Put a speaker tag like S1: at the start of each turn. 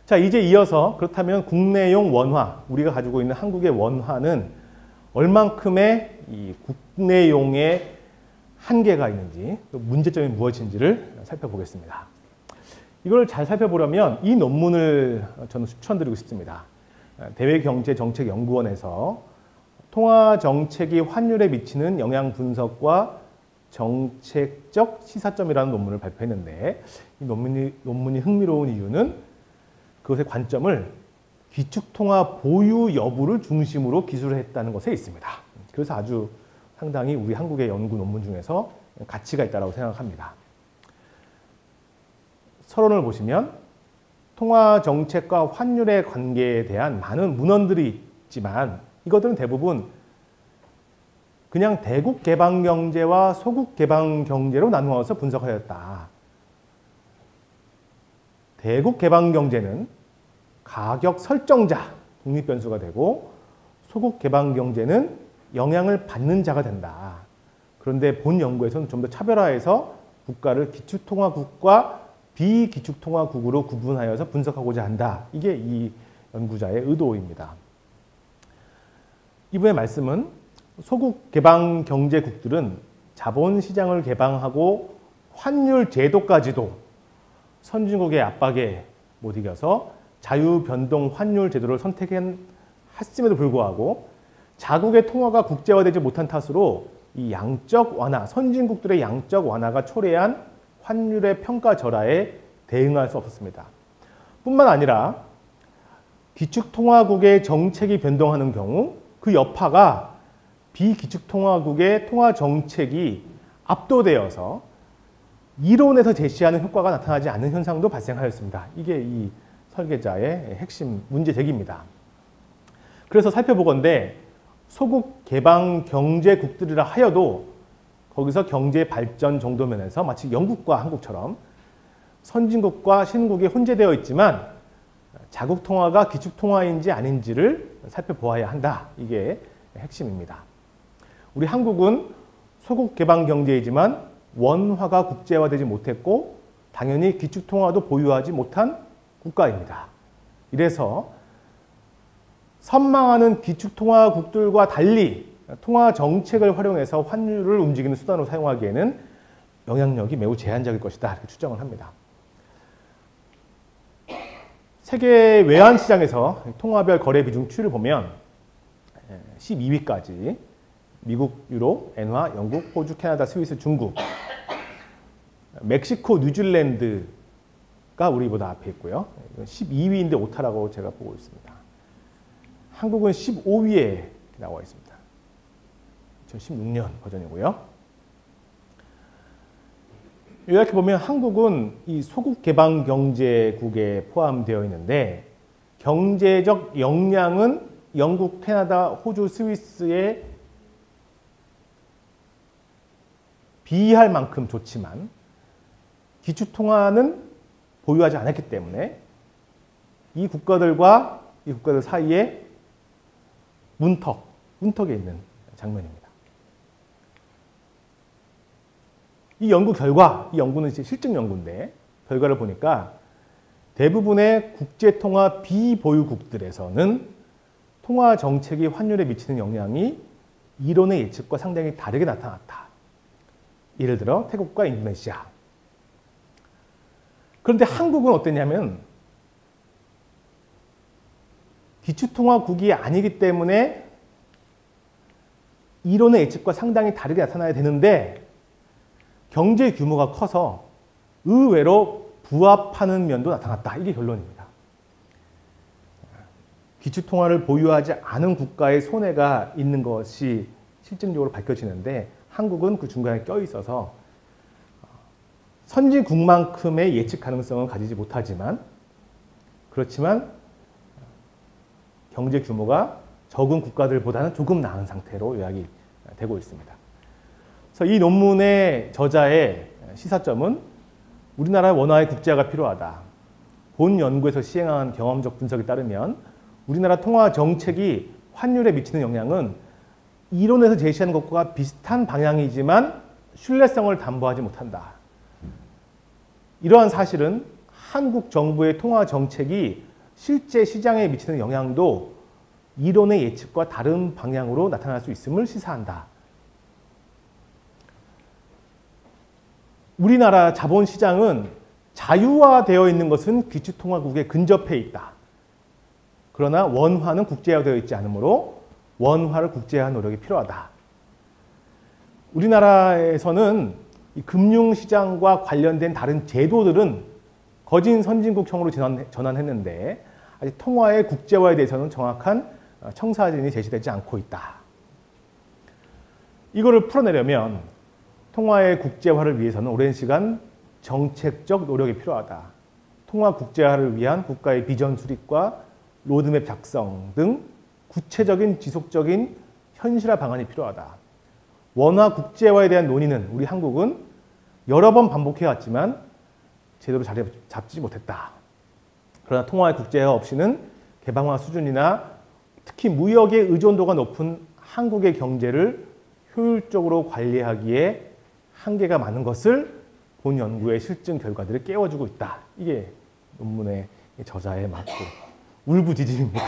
S1: 자, 이제 이어서 그렇다면 국내용 원화, 우리가 가지고 있는 한국의 원화는 얼만큼의 이 국내용의 한계가 있는지, 문제점이 무엇인지를 살펴보겠습니다. 이걸 잘 살펴보려면 이 논문을 저는 추천드리고 싶습니다. 대외경제정책연구원에서 통화정책이 환율에 미치는 영향 분석과 정책적 시사점이라는 논문을 발표했는데, 이 논문이 흥미로운 이유는 그것의 관점을 기축통화 보유 여부를 중심으로 기술을 했다는 것에 있습니다. 그래서 아주 상당히 우리 한국의 연구 논문 중에서 가치가 있다고 생각합니다. 서론을 보시면 통화정책과 환율의 관계에 대한 많은 문헌들이 있지만 이것들은 대부분 그냥 대국 개방 경제와 소국 개방 경제로 나누어서 분석하였다. 대국 개방 경제는 가격 설정자, 독립 변수가 되고 소국 개방 경제는 영향을 받는 자가 된다. 그런데 본 연구에서는 좀 더 차별화해서 국가를 기축통화국과 비기축통화국으로 구분하여서 분석하고자 한다. 이게 이 연구자의 의도입니다. 이분의 말씀은 소국 개방 경제국들은 자본시장을 개방하고 환율 제도까지도 선진국의 압박에 못 이겨서 자유변동 환율 제도를 선택했음에도 불구하고 자국의 통화가 국제화되지 못한 탓으로 이 양적 완화, 선진국들의 양적 완화가 초래한 환율의 평가절하에 대응할 수 없었습니다. 뿐만 아니라 기축통화국의 정책이 변동하는 경우 그 여파가 비기축통화국의 통화정책이 압도되어서 이론에서 제시하는 효과가 나타나지 않는 현상도 발생하였습니다. 이게 이 설계자의 핵심 문제제기입니다. 그래서 살펴보건대 소국 개방 경제국들이라 하여도 거기서 경제 발전 정도 면에서 마치 영국과 한국처럼 선진국과 신국이 혼재되어 있지만 자국 통화가 기축 통화인지 아닌지를 살펴보아야 한다. 이게 핵심입니다. 우리 한국은 소국 개방 경제이지만 원화가 국제화되지 못했고 당연히 기축 통화도 보유하지 못한 국가입니다. 이래서 선망하는 기축통화국들과 달리 통화정책을 활용해서 환율을 움직이는 수단으로 사용하기에는 영향력이 매우 제한적일 것이다. 이렇게 추정을 합니다. 세계 외환시장에서 통화별 거래 비중 추이를 보면 12위까지 미국, 유럽, 엔화, 영국, 호주, 캐나다, 스위스, 중국, 멕시코, 뉴질랜드가 우리보다 앞에 있고요. 12위인데 오타라고 제가 보고 있습니다. 한국은 15위에 나와 있습니다. 2016년 버전이고요. 이렇게 보면 한국은 이 소국 개방 경제국에 포함되어 있는데 경제적 역량은 영국, 캐나다, 호주, 스위스에 비할 만큼 좋지만 기축통화는 보유하지 않았기 때문에 이 국가들 사이에 문턱에 있는 장면입니다. 이 연구 결과, 이 연구는 이제 실증 연구인데 결과를 보니까 대부분의 국제통화 비보유국들에서는 통화 정책이 환율에 미치는 영향이 이론의 예측과 상당히 다르게 나타났다. 예를 들어 태국과 인도네시아. 그런데 한국은 어땠냐면 기축통화국이 아니기 때문에 이론의 예측과 상당히 다르게 나타나야 되는데 경제 규모가 커서 의외로 부합하는 면도 나타났다. 이게 결론입니다. 기축통화를 보유하지 않은 국가의 손해가 있는 것이 실증적으로 밝혀지는데 한국은 그 중간에 껴있어서 선진국만큼의 예측 가능성은 가지지 못하지만 그렇지만 경제 규모가 적은 국가들보다는 조금 나은 상태로 요약이 되고 있습니다. 그래서 이 논문의 저자의 시사점은 우리나라 원화의 국제화가 필요하다. 본 연구에서 시행한 경험적 분석에 따르면 우리나라 통화 정책이 환율에 미치는 영향은 이론에서 제시하는 것과 비슷한 방향이지만 신뢰성을 담보하지 못한다. 이러한 사실은 한국 정부의 통화 정책이 실제 시장에 미치는 영향도 이론의 예측과 다른 방향으로 나타날 수 있음을 시사한다. 우리나라 자본시장은 자유화되어 있는 것은 기축통화국에 근접해 있다. 그러나 원화는 국제화되어 있지 않으므로 원화를 국제화한 노력이 필요하다. 우리나라에서는 이 금융시장과 관련된 다른 제도들은 거진 선진국형으로 전환했는데 아직 통화의 국제화에 대해서는 정확한 청사진이 제시되지 않고 있다. 이거를 풀어내려면 통화의 국제화를 위해서는 오랜 시간 정책적 노력이 필요하다. 통화 국제화를 위한 국가의 비전 수립과 로드맵 작성 등 구체적인 지속적인 현실화 방안이 필요하다. 원화 국제화에 대한 논의는 우리 한국은 여러 번 반복해왔지만 제대로 자리 잡지 못했다. 그러나 통화의 국제화 없이는 개방화 수준이나 특히 무역의 의존도가 높은 한국의 경제를 효율적으로 관리하기에 한계가 많은 것을 본 연구의 실증 결과들이 깨워주고 있다. 이게 논문의 저자의 맞고 울부짖음입니다.